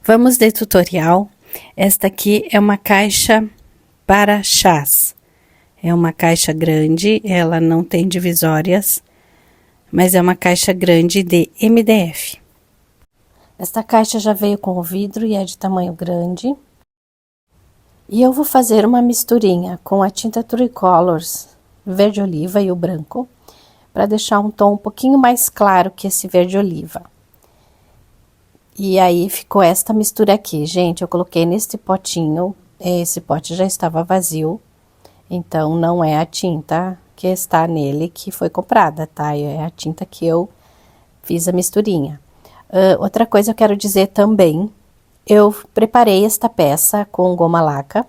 Vamos de tutorial. Esta aqui é uma caixa para chás. É uma caixa grande, ela não tem divisórias, mas é uma caixa grande de MDF. Esta caixa já veio com o vidro e é de tamanho grande. E eu vou fazer uma misturinha com a tinta Tricolors, verde oliva e o branco, para deixar um tom um pouquinho mais claro que esse verde oliva. E aí ficou esta mistura aqui, gente. Eu coloquei neste potinho, esse pote já estava vazio, então não é a tinta que está nele que foi comprada, tá? É a tinta que eu fiz a misturinha. Outra coisa eu quero dizer também, eu preparei esta peça com goma laca,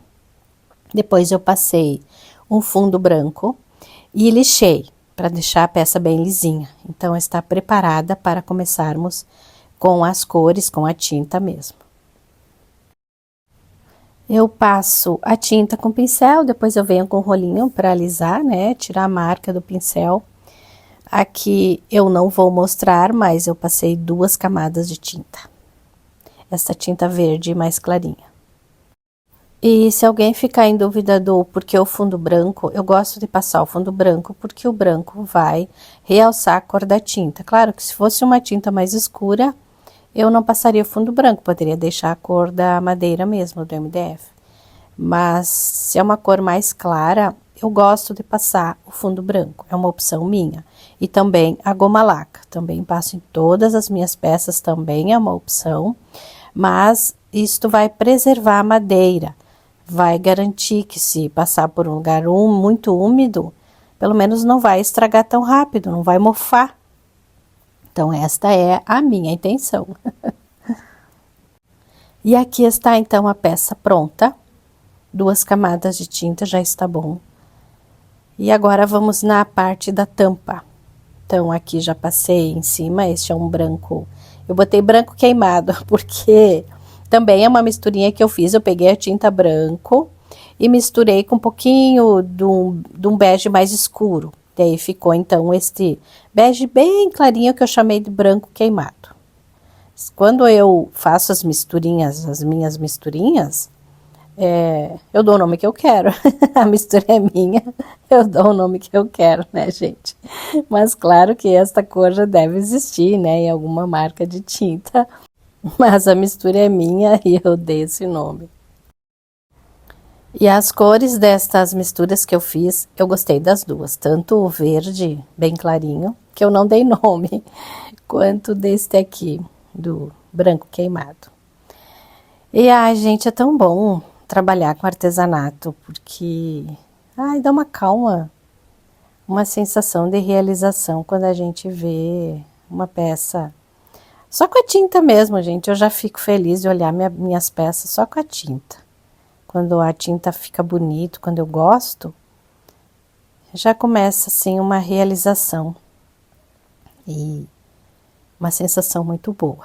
depois eu passei um fundo branco e lixei, para deixar a peça bem lisinha. Então, está preparada para começarmos com as cores, com a tinta mesmo. Eu passo a tinta com pincel, depois eu venho com o rolinho para alisar, né? Tirar a marca do pincel. Aqui eu não vou mostrar, mas eu passei 2 camadas de tinta. Essa tinta verde mais clarinha. E se alguém ficar em dúvida do porquê o fundo branco, eu gosto de passar o fundo branco porque o branco vai realçar a cor da tinta. Claro que se fosse uma tinta mais escura, eu não passaria o fundo branco, poderia deixar a cor da madeira mesmo, do MDF. Mas se é uma cor mais clara, eu gosto de passar o fundo branco, é uma opção minha. E também a goma laca, também passo em todas as minhas peças, também é uma opção. Mas isto vai preservar a madeira, vai garantir que se passar por um lugar muito úmido, pelo menos não vai estragar tão rápido, não vai mofar. Então, esta é a minha intenção. E aqui está, então, a peça pronta. 2 camadas de tinta, já está bom. E agora, vamos na parte da tampa. Então, aqui já passei em cima, este é um branco. Eu botei branco queimado, porque também é uma misturinha que eu fiz. Eu peguei a tinta branco e misturei com um pouquinho de um bege mais escuro. E aí ficou, então, este bege bem clarinho que eu chamei de branco queimado. Quando eu faço as misturinhas, as minhas misturinhas, eu dou o nome que eu quero. A mistura é minha, eu dou o nome que eu quero, né, gente? Mas claro que esta cor já deve existir, né, em alguma marca de tinta. Mas a mistura é minha e eu dei esse nome. E as cores destas misturas que eu fiz, eu gostei das duas. Tanto o verde, bem clarinho, que eu não dei nome, quanto deste aqui, do branco queimado. E, ai, gente, é tão bom trabalhar com artesanato, porque, ai, dá uma calma, uma sensação de realização quando a gente vê uma peça. Só com a tinta mesmo, gente, eu já fico feliz de olhar minhas peças só com a tinta. Quando a tinta fica bonito, quando eu gosto, já começa assim uma realização e uma sensação muito boa.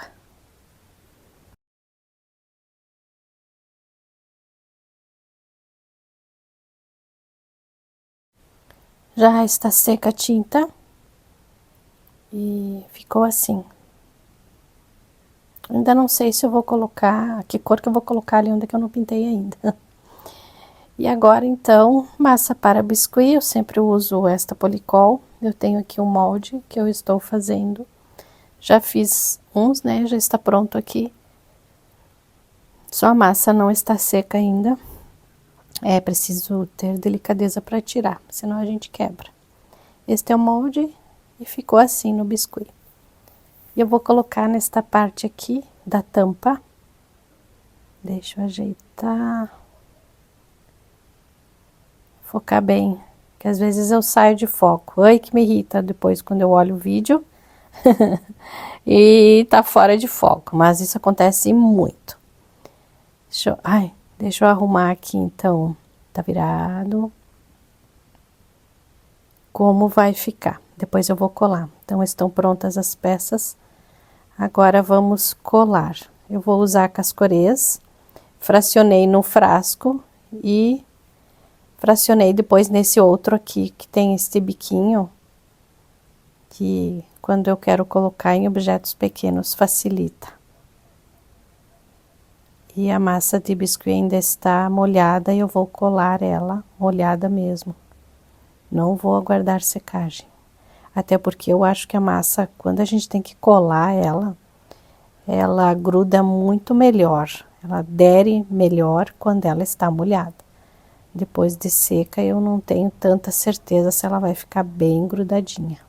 Já está seca a tinta e ficou assim. Ainda não sei se eu vou colocar, que cor que eu vou colocar ali onde é que eu não pintei ainda. E agora, então, massa para biscuit, eu sempre uso esta policol. Eu tenho aqui um molde que eu estou fazendo. Já fiz uns, né? Já está pronto aqui. Só a massa não está seca ainda. É preciso ter delicadeza para tirar, senão a gente quebra. Este é o molde e ficou assim no biscuit. E eu vou colocar nesta parte aqui da tampa. Deixa eu ajeitar. Focar bem, que às vezes eu saio de foco. Ai, que me irrita depois quando eu olho o vídeo e tá fora de foco, mas isso acontece muito. Deixa eu arrumar aqui então, tá virado. Como vai ficar? Depois eu vou colar. Então, estão prontas as peças. Agora, vamos colar. Eu vou usar cascorês, fracionei no frasco e fracionei depois nesse outro aqui, que tem este biquinho, que quando eu quero colocar em objetos pequenos facilita. E a massa de biscuit ainda está molhada e eu vou colar ela molhada mesmo. Não vou aguardar secagem. Até porque eu acho que a massa, quando a gente tem que colar ela gruda muito melhor. Ela adere melhor quando ela está molhada. Depois de seca, eu não tenho tanta certeza se ela vai ficar bem grudadinha.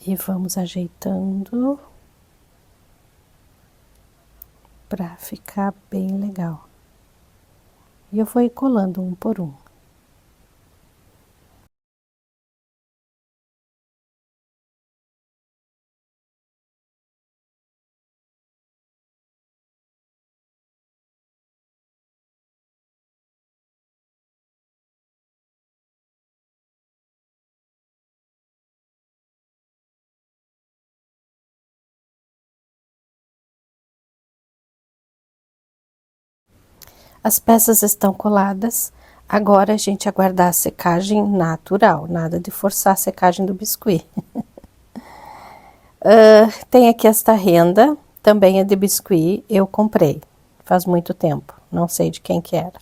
E vamos ajeitando para ficar bem legal. E eu vou ir colando um por um. As peças estão coladas. Agora a gente aguardar a secagem natural, nada de forçar a secagem do biscuit. Tem aqui esta renda, também é de biscuit, eu comprei, faz muito tempo, não sei de quem que era.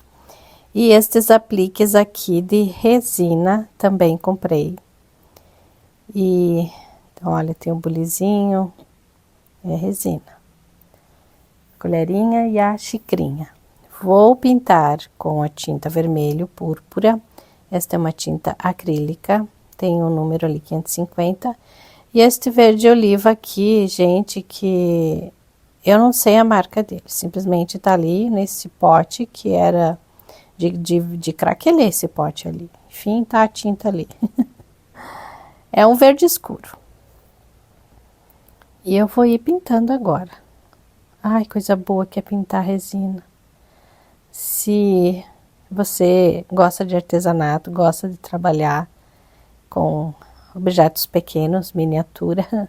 E estes apliques aqui de resina, também comprei. E, então, olha, tem o bulizinho, é resina. A colherinha e a xicrinha. Vou pintar com a tinta vermelho púrpura. Esta é uma tinta acrílica, tem o número ali 550. E este verde oliva aqui, gente, que eu não sei a marca dele. Simplesmente tá ali nesse pote que era de craquelê esse pote ali. Enfim, tá a tinta ali. É um verde escuro. E eu vou ir pintando agora. Ai, coisa boa que é pintar resina. Se você gosta de artesanato, gosta de trabalhar com objetos pequenos, miniatura,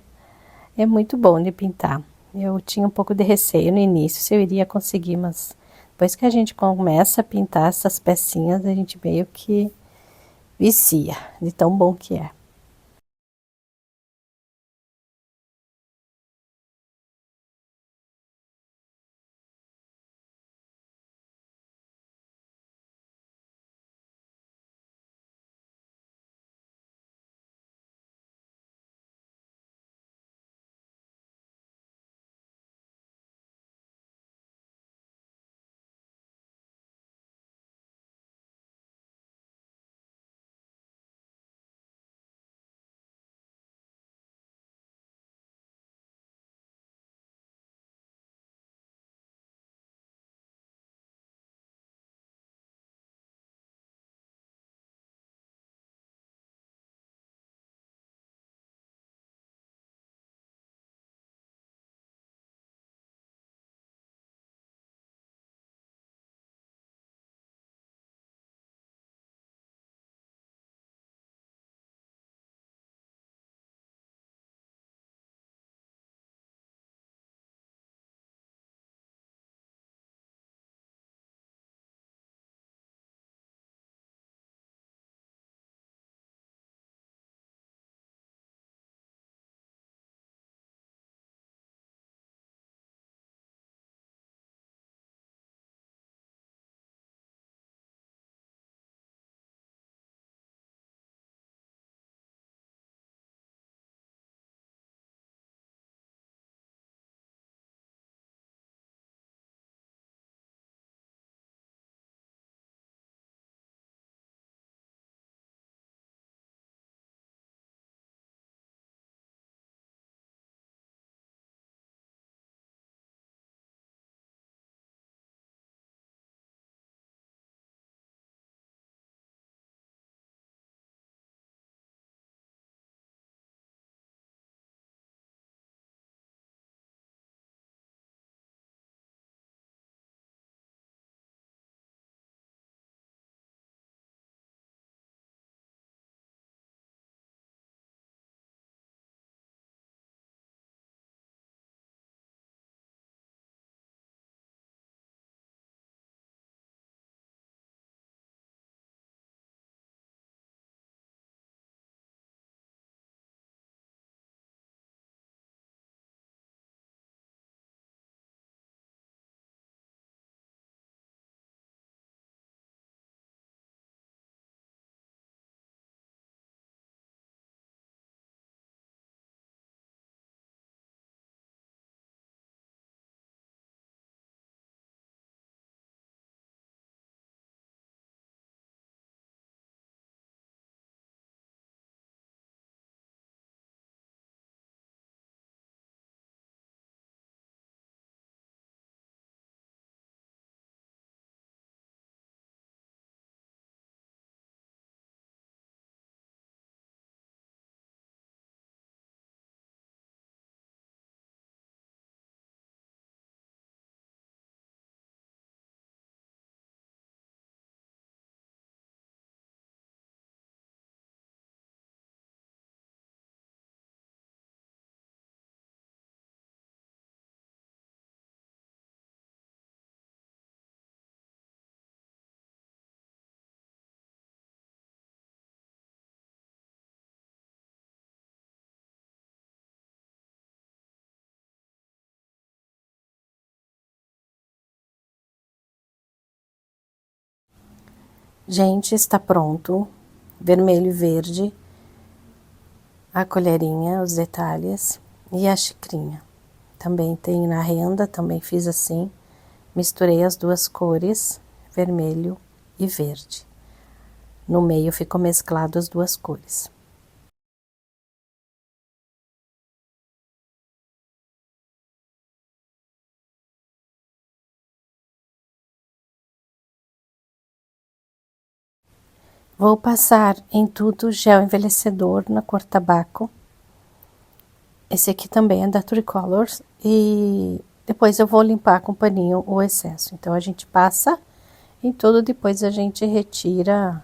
é muito bom de pintar. Eu tinha um pouco de receio no início se eu iria conseguir, mas depois que a gente começa a pintar essas pecinhas, a gente meio que vicia de tão bom que é. Gente, está pronto. Vermelho e verde. A colherinha, os detalhes. E a xicrinha. Também tem na renda, também fiz assim. Misturei as duas cores, vermelho e verde. No meio ficou mesclado as duas cores. Vou passar em tudo gel envelhecedor na cor tabaco. Esse aqui também é da Tricolors. E depois eu vou limpar com paninho o excesso. Então, a gente passa em tudo, depois a gente retira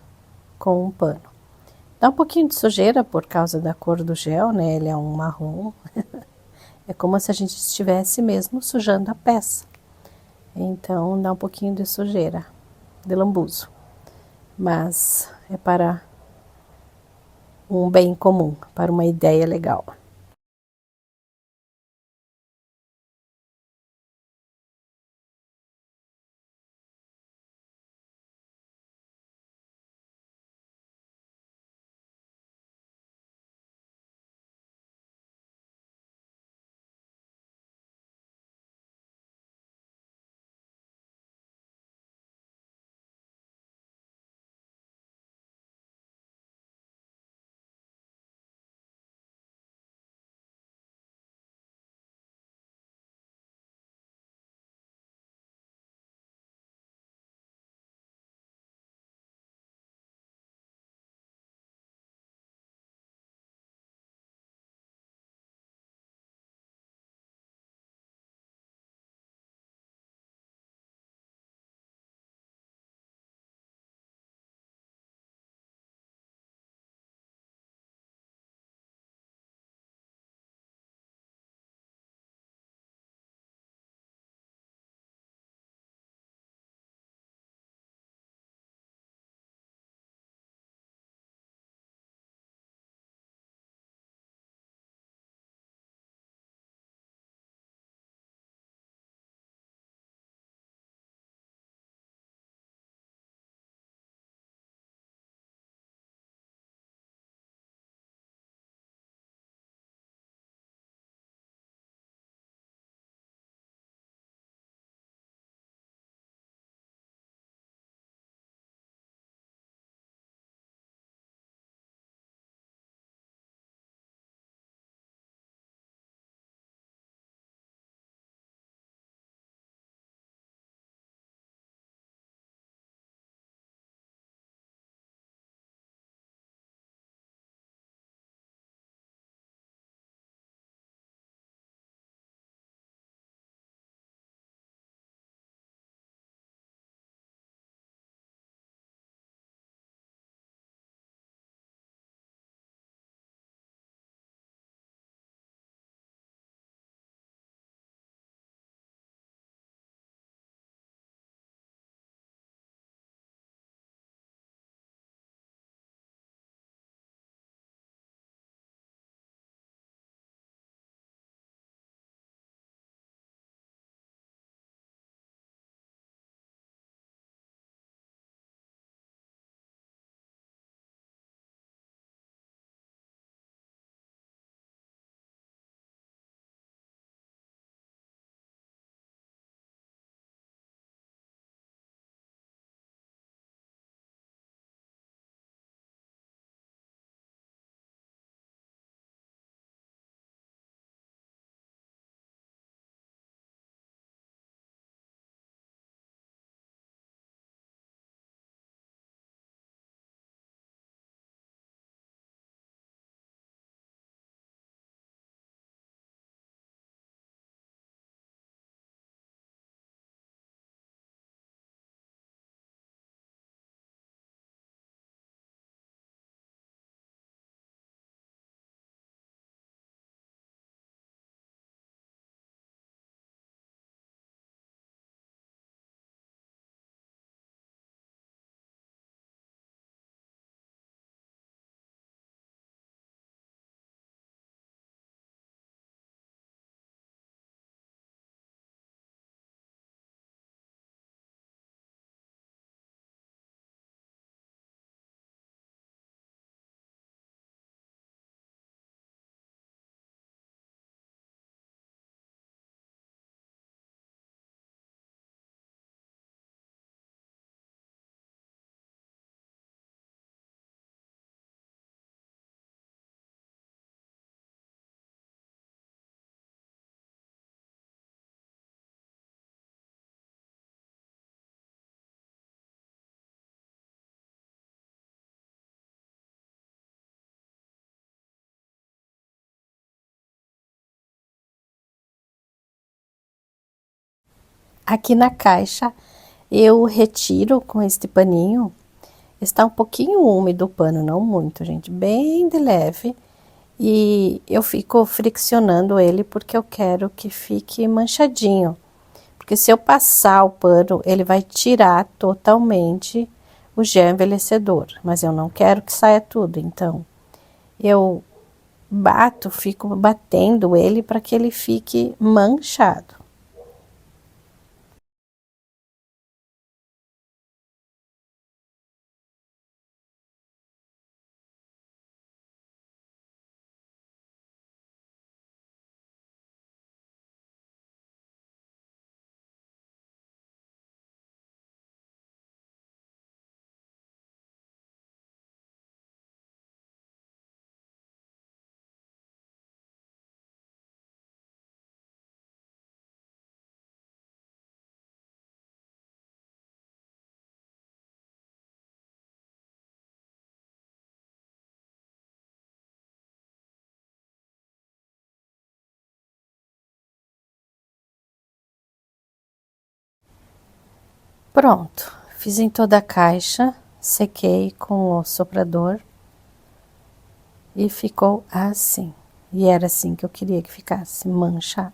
com um pano. Dá um pouquinho de sujeira por causa da cor do gel, né? Ele é um marrom. É como se a gente estivesse mesmo sujando a peça. Então, dá um pouquinho de sujeira, de lambuzo. Mas é para um bem comum, para uma ideia legal. Aqui na caixa eu retiro com este paninho. Está um pouquinho úmido o pano, não muito, gente, bem de leve. E eu fico friccionando ele porque eu quero que fique manchadinho. Porque se eu passar o pano, ele vai tirar totalmente o gel envelhecedor. Mas eu não quero que saia tudo, então eu fico batendo ele para que ele fique manchado. Pronto, fiz em toda a caixa, sequei com o soprador e ficou assim. E era assim que eu queria que ficasse, manchado.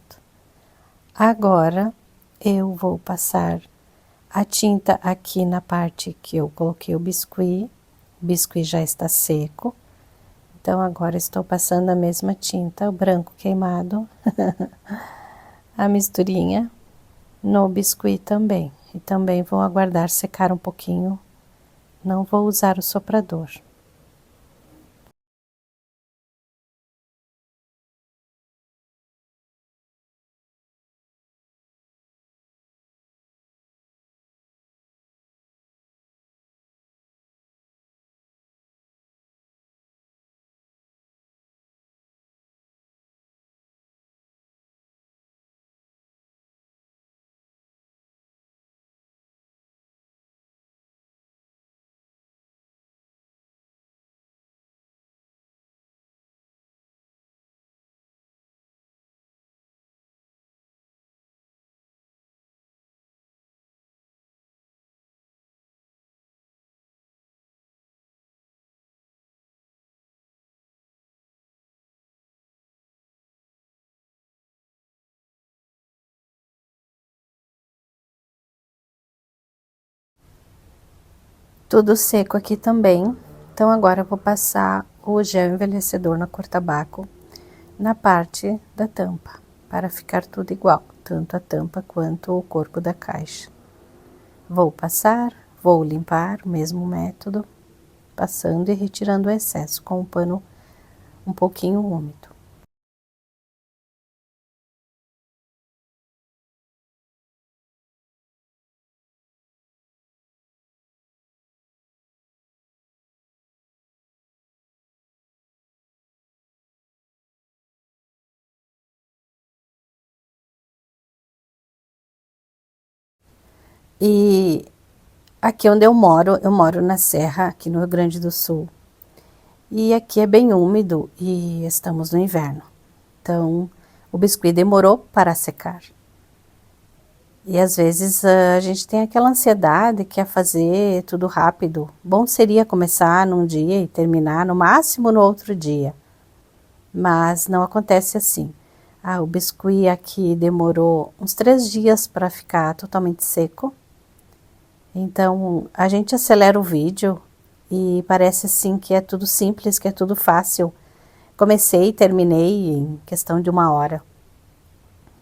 Agora eu vou passar a tinta aqui na parte que eu coloquei o biscuit já está seco. Então agora estou passando a mesma tinta, o branco queimado, a misturinha no biscuit também. E também vou aguardar secar um pouquinho, não vou usar o soprador. Tudo seco aqui também. Então agora eu vou passar o gel envelhecedor na cor tabaco na parte da tampa, para ficar tudo igual, tanto a tampa quanto o corpo da caixa. Vou passar, vou limpar, o mesmo método, passando e retirando o excesso com o pano um pouquinho úmido. E aqui onde eu moro na Serra, aqui no Rio Grande do Sul. E aqui é bem úmido e estamos no inverno. Então, o biscuit demorou para secar. E às vezes a gente tem aquela ansiedade, quer fazer tudo rápido. Bom seria começar num dia e terminar no máximo no outro dia. Mas não acontece assim. O biscuit aqui demorou uns 3 dias para ficar totalmente seco. Então, a gente acelera o vídeo e parece assim que é tudo simples, que é tudo fácil. Comecei e terminei em questão de 1 hora.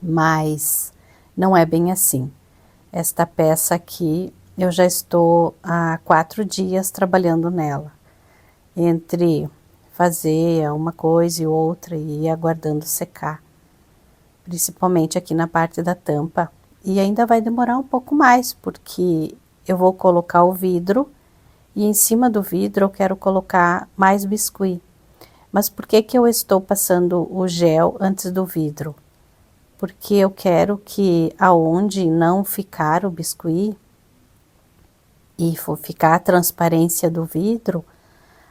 Mas não é bem assim. Esta peça aqui, eu já estou há 4 dias trabalhando nela. Entre fazer uma coisa e outra e ir aguardando secar. Principalmente aqui na parte da tampa. E ainda vai demorar um pouco mais, porque eu vou colocar o vidro e em cima do vidro eu quero colocar mais biscuit. Mas por que que eu estou passando o gel antes do vidro? Porque eu quero que aonde não ficar o biscuit e for ficar a transparência do vidro,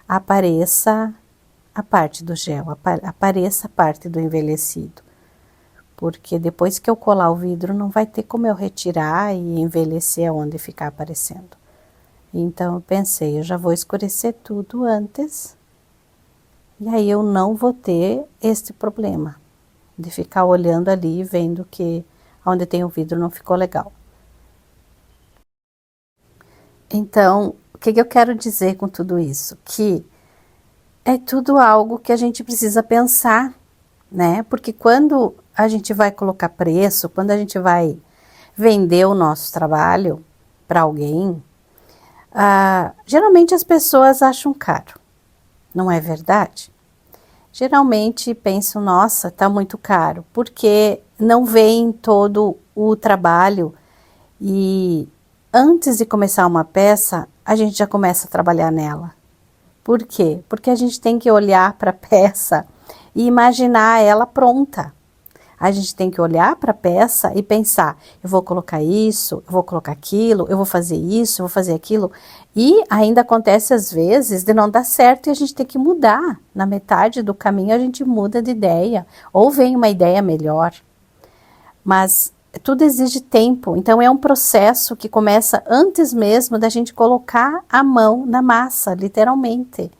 apareça a parte do gel, apareça a parte do envelhecido. porque depois que eu colar o vidro não vai ter como eu retirar e envelhecer onde ficar aparecendo. Então eu pensei, eu já vou escurecer tudo antes, e aí eu não vou ter este problema de ficar olhando ali e vendo que onde tem o vidro não ficou legal. Então, o que eu quero dizer com tudo isso? Que é tudo algo que a gente precisa pensar, né? Porque quando a gente vai colocar preço, quando a gente vai vender o nosso trabalho para alguém, geralmente as pessoas acham caro, não é verdade? Geralmente pensam, nossa, tá muito caro, porque não veem todo o trabalho e antes de começar uma peça, a gente já começa a trabalhar nela. Por quê? Porque a gente tem que olhar para a peça e imaginar ela pronta. A gente tem que olhar para a peça e pensar, eu vou colocar isso, eu vou colocar aquilo, eu vou fazer isso, eu vou fazer aquilo. E ainda acontece às vezes de não dar certo e a gente tem que mudar. Na metade do caminho a gente muda de ideia, ou vem uma ideia melhor. Mas tudo exige tempo, então é um processo que começa antes mesmo da gente colocar a mão na massa, literalmente.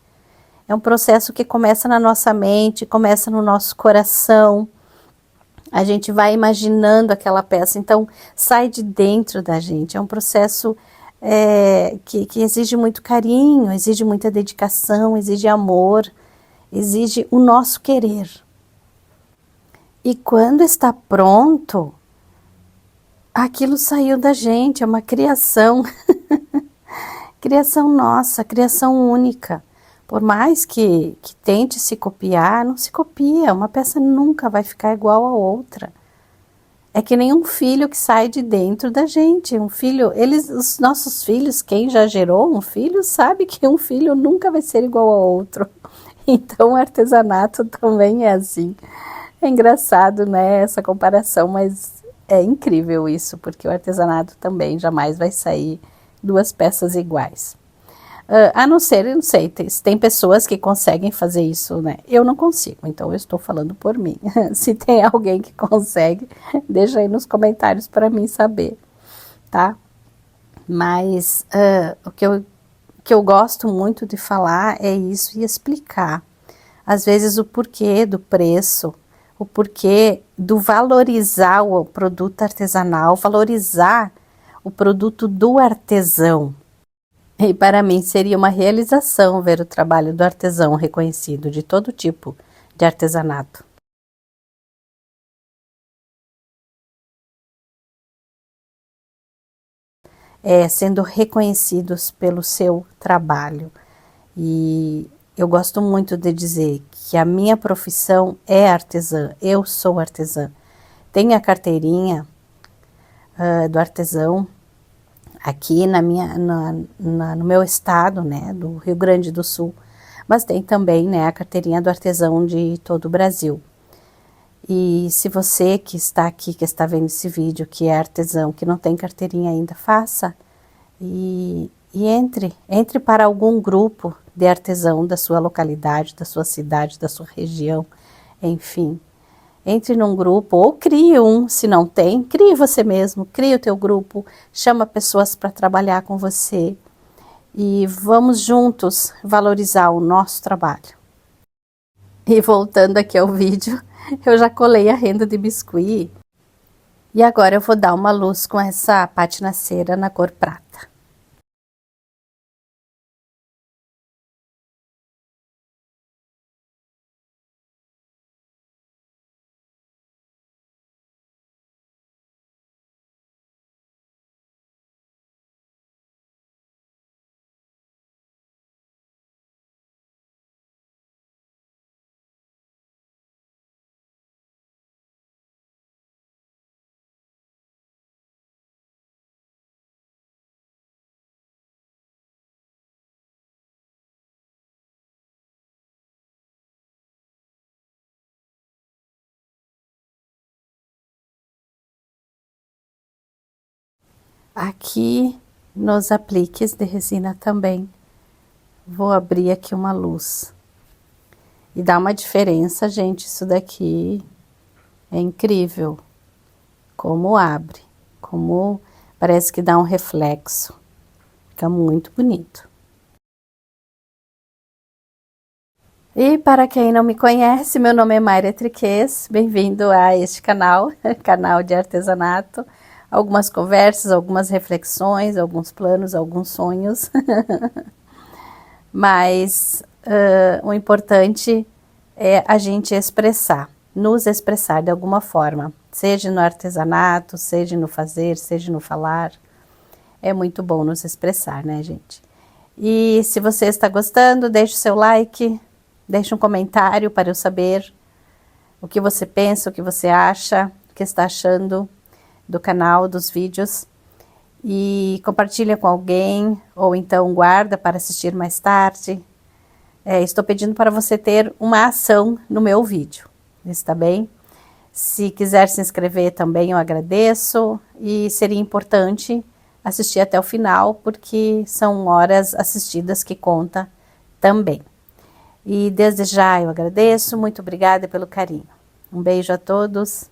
É um processo que começa na nossa mente, começa no nosso coração. A gente vai imaginando aquela peça, então sai de dentro da gente. É um processo que exige muito carinho, exige muita dedicação, exige amor, exige o nosso querer. E quando está pronto, aquilo saiu da gente, é uma criação, criação nossa, criação única. Por mais que tente se copiar, não se copia, uma peça nunca vai ficar igual a outra. É que nem um filho que sai de dentro da gente, um filho, os nossos filhos, quem já gerou um filho, sabe que um filho nunca vai ser igual ao outro. Então o artesanato também é assim. É engraçado, né, essa comparação, mas é incrível isso, porque o artesanato também jamais vai sair duas peças iguais. A não ser, eu não sei, tem pessoas que conseguem fazer isso, né? Eu não consigo, então eu estou falando por mim. Se tem alguém que consegue, deixa aí nos comentários para mim saber, tá? Mas o que eu gosto muito de falar é isso e explicar. Às vezes o porquê do preço, o porquê do valorizar o produto artesanal, valorizar o produto do artesão. E para mim seria uma realização ver o trabalho do artesão reconhecido de todo tipo de artesanato. Sendo reconhecidos pelo seu trabalho. E eu gosto muito de dizer que a minha profissão é artesã, eu sou artesã. Tenho a carteirinha do artesão aqui no meu estado, né, do Rio Grande do Sul, mas tem também, né, a carteirinha do artesão de todo o Brasil. E se você que está aqui, que está vendo esse vídeo, que é artesão, que não tem carteirinha ainda, faça e entre para algum grupo de artesão da sua localidade, da sua cidade, da sua região, enfim. Entre num grupo ou crie um, se não tem, crie você mesmo, crie o teu grupo, chama pessoas para trabalhar com você e vamos juntos valorizar o nosso trabalho. E voltando aqui ao vídeo, eu já colei a renda de biscuit e agora eu vou dar uma luz com essa pátina cera na cor prata. Aqui nos apliques de resina também, vou abrir aqui uma luz. E dá uma diferença, gente, isso daqui É incrível como abre, como parece que dá um reflexo. Fica muito bonito. E para quem não me conhece, meu nome é Mayra Triques, bem-vindo a este canal, canal de artesanato. Algumas conversas, algumas reflexões, alguns planos, alguns sonhos. Mas o importante é a gente expressar, nos expressar de alguma forma, seja no artesanato, seja no fazer, seja no falar. É muito bom nos expressar, né, gente? E se você está gostando, deixe o seu like, deixe um comentário para eu saber o que você pensa, o que você acha, o que está achando do canal, dos vídeos. E compartilha com alguém, ou então guarda para assistir mais tarde. Estou pedindo para você ter uma ação no meu vídeo, está bem? Se quiser se inscrever também, eu agradeço. E seria importante assistir até o final, porque são horas assistidas que conta também. E desde já eu agradeço, muito obrigada pelo carinho. Um beijo a todos.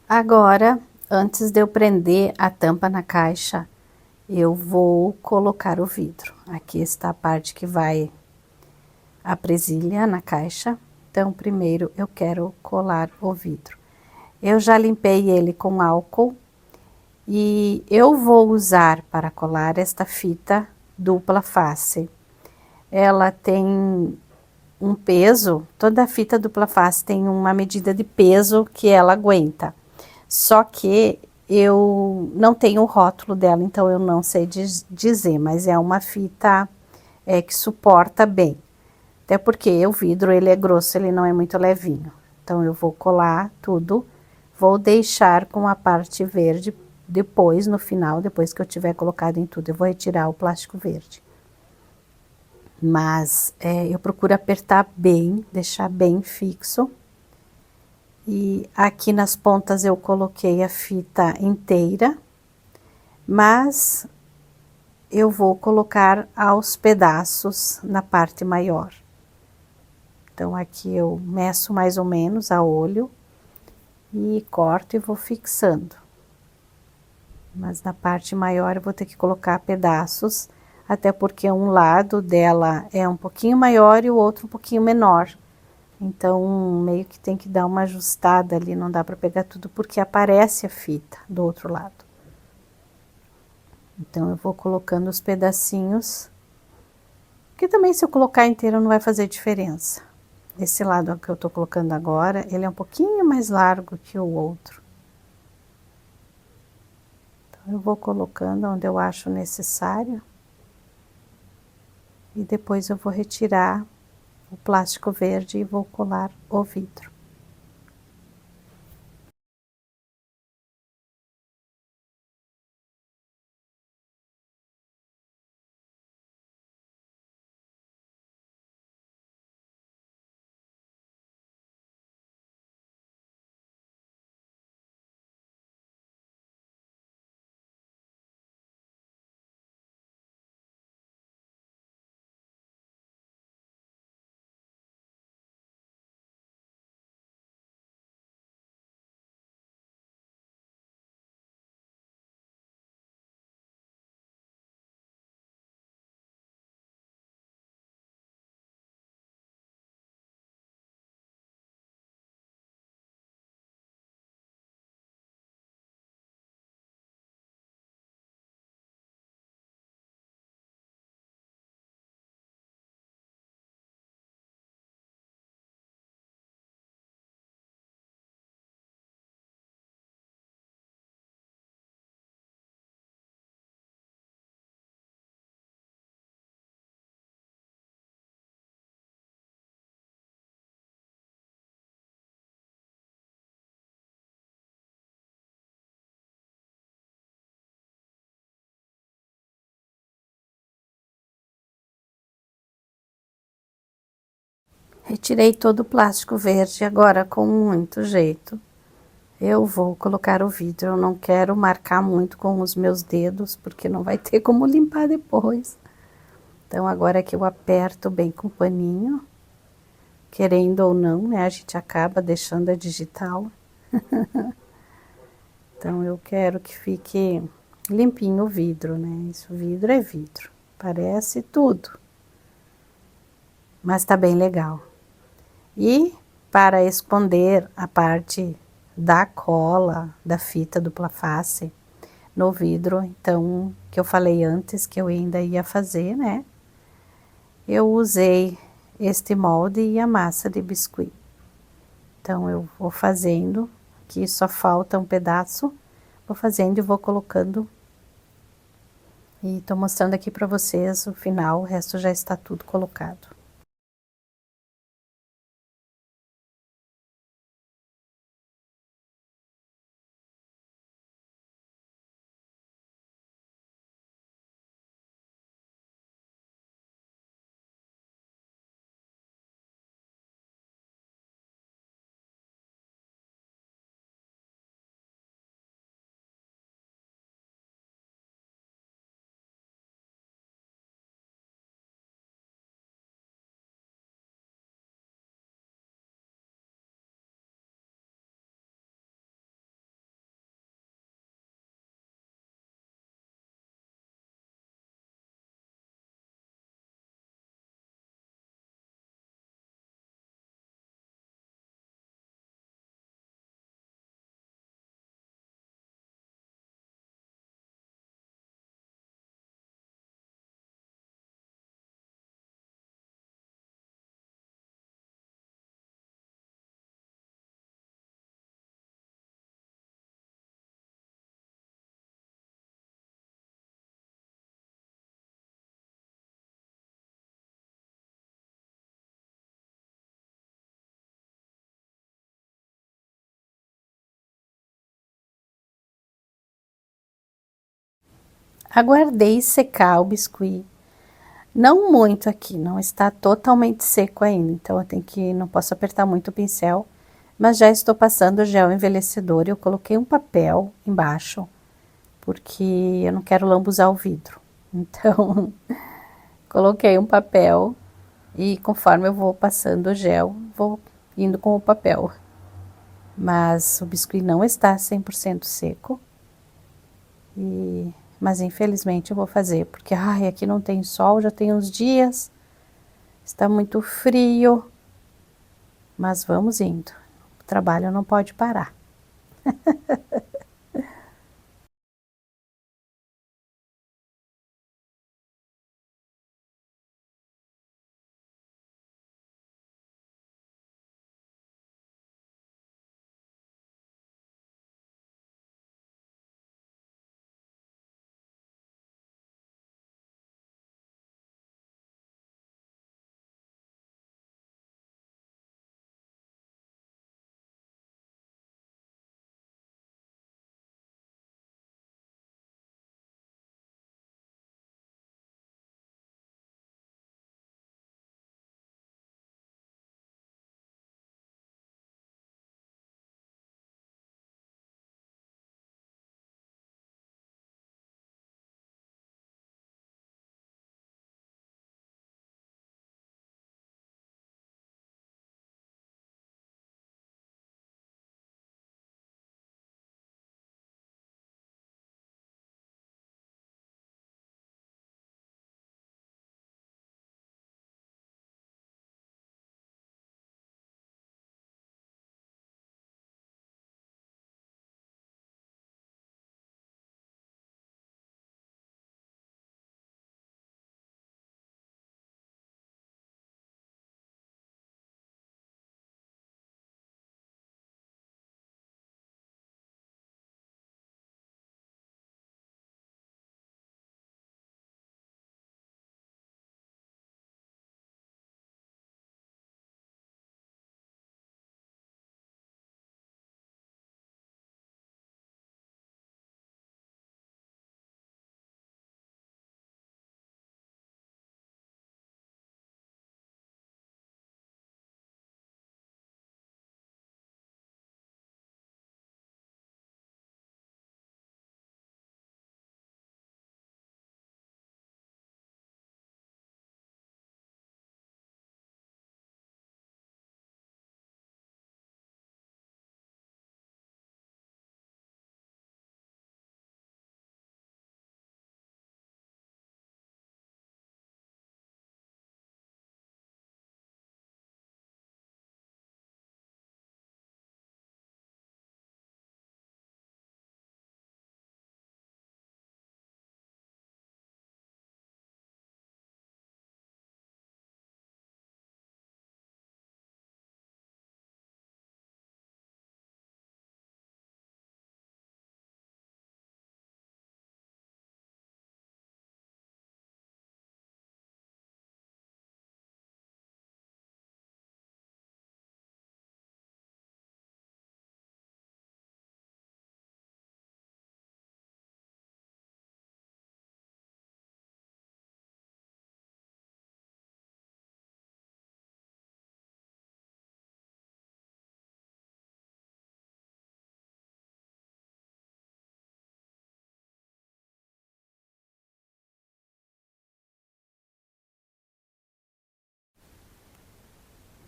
Agora, antes de eu prender a tampa na caixa, eu vou colocar o vidro. Aqui está a parte que vai a presilha na caixa. Então, primeiro eu quero colar o vidro. Eu já limpei ele com álcool e eu vou usar para colar esta fita dupla face. Ela tem um peso, toda fita dupla face tem uma medida de peso que ela aguenta. Só que eu não tenho o rótulo dela, então eu não sei dizer, mas é uma fita que suporta bem. Até porque o vidro ele é grosso, ele não é muito levinho. Então eu vou colar tudo, vou deixar com a parte verde depois, no final, depois que eu tiver colocado em tudo, eu vou retirar o plástico verde. Mas eu procuro apertar bem, deixar bem fixo. E aqui nas pontas eu coloquei a fita inteira, mas eu vou colocar aos pedaços na parte maior. Então, aqui eu meço mais ou menos a olho e corto e vou fixando. Mas na parte maior eu vou ter que colocar pedaços, até porque um lado dela é um pouquinho maior e o outro um pouquinho menor. Então, meio que tem que dar uma ajustada ali, não dá para pegar tudo, porque aparece a fita do outro lado. Então, eu vou colocando os pedacinhos, que também se eu colocar inteiro não vai fazer diferença. Esse lado que eu tô colocando agora, ele é um pouquinho mais largo que o outro. Então, eu vou colocando onde eu acho necessário. E depois eu vou retirar o plástico verde e vou colar o vidro. Retirei todo o plástico verde, agora com muito jeito eu vou colocar o vidro. Eu não quero marcar muito com os meus dedos, porque não vai ter como limpar depois. Então agora que eu aperto bem com o paninho, querendo ou não, né, a gente acaba deixando a digital. Então eu quero que fique limpinho o vidro, né? Isso, vidro é vidro, parece tudo, mas tá bem legal. E para esconder a parte da cola, da fita dupla face no vidro, então, que eu falei antes que eu ainda ia fazer, né? Eu usei este molde e a massa de biscuit. Então, eu vou fazendo, aqui só falta um pedaço, vou fazendo e vou colocando. E tô mostrando aqui para vocês o final, o resto já está tudo colocado. Aguardei secar o biscuit. Não muito aqui, não está totalmente seco ainda, então eu tenho que, não posso apertar muito o pincel, mas já estou passando o gel envelhecedor e eu coloquei um papel embaixo, porque eu não quero lambuzar o vidro. Então, coloquei um papel e conforme eu vou passando o gel, vou indo com o papel. Mas o biscuit não está 100% seco, mas infelizmente eu vou fazer, porque ai, aqui não tem sol, já tem uns dias, está muito frio, mas vamos indo. O trabalho não pode parar.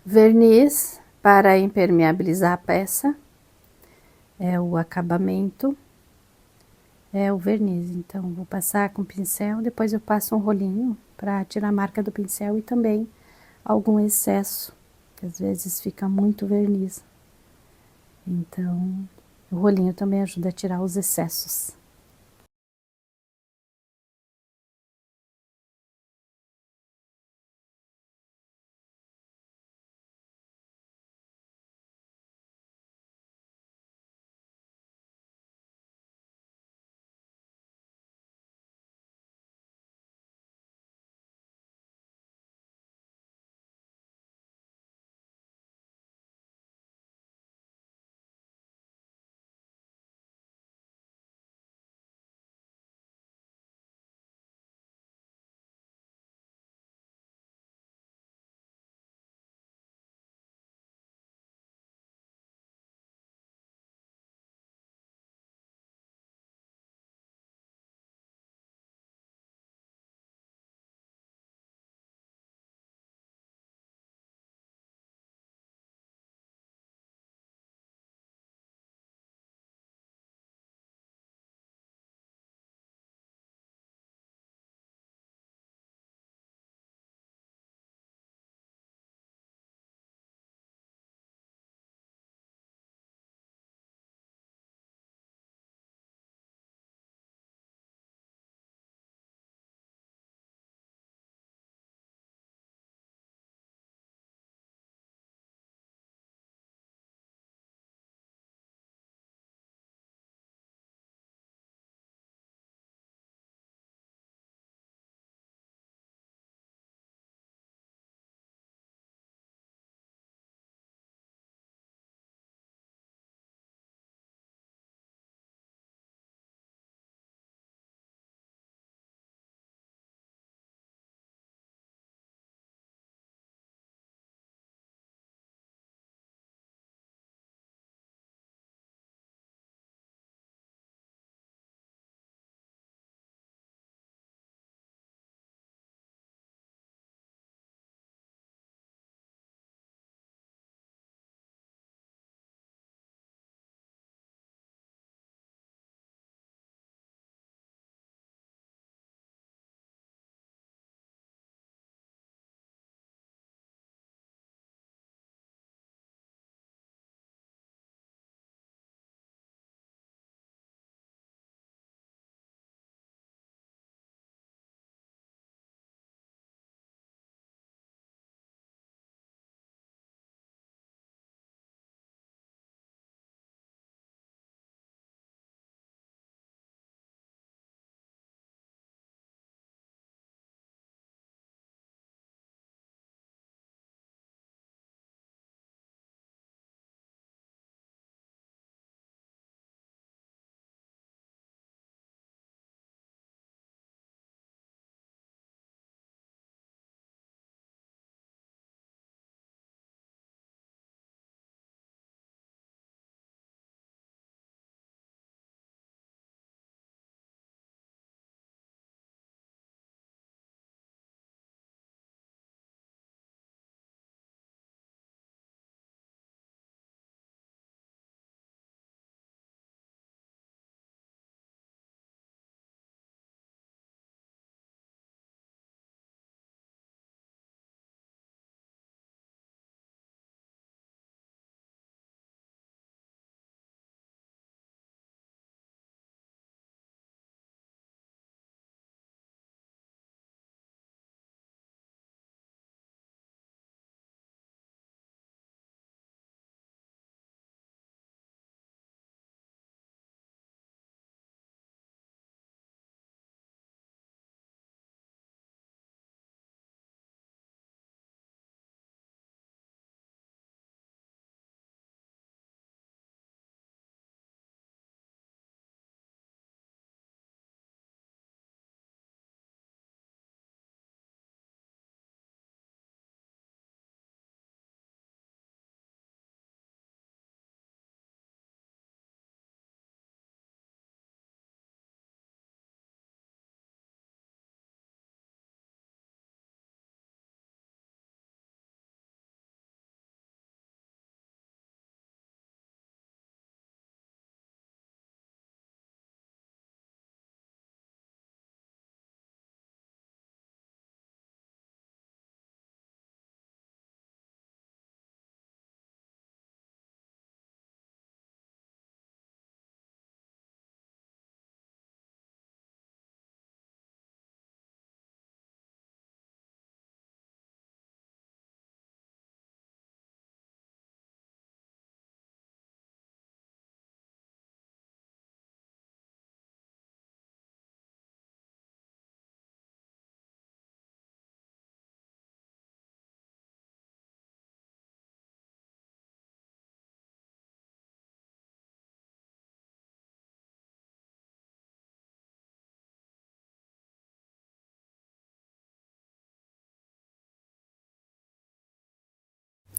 Verniz para impermeabilizar a peça, é o acabamento, é o verniz. Então, vou passar com o pincel, depois eu passo um rolinho para tirar a marca do pincel e também algum excesso, que às vezes fica muito verniz. Então, o rolinho também ajuda a tirar os excessos.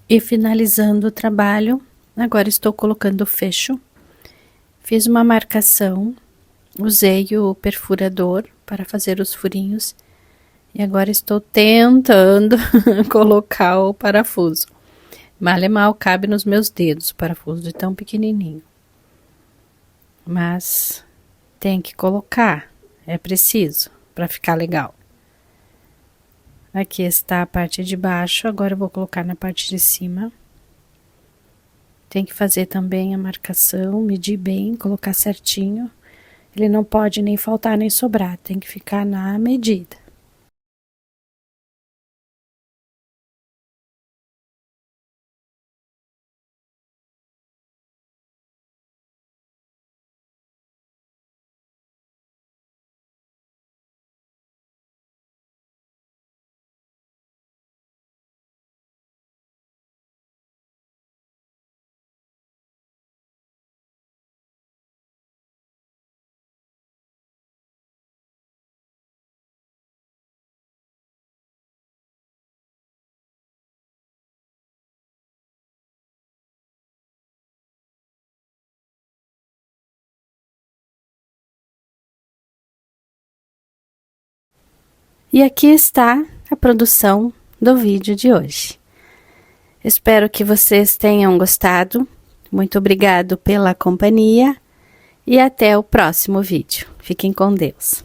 E finalizando o trabalho, agora estou colocando o fecho. Fiz uma marcação, usei o perfurador para fazer os furinhos e agora estou tentando colocar o parafuso. Mal e mal cabe nos meus dedos o parafuso de tão pequenininho. Mas tem que colocar, é preciso para ficar legal. Aqui está a parte de baixo, agora eu vou colocar na parte de cima. Tem que fazer também a marcação, medir bem, colocar certinho. Ele não pode nem faltar nem sobrar, tem que ficar na medida. E aqui está a produção do vídeo de hoje. Espero que vocês tenham gostado. Muito obrigado pela companhia e até o próximo vídeo. Fiquem com Deus.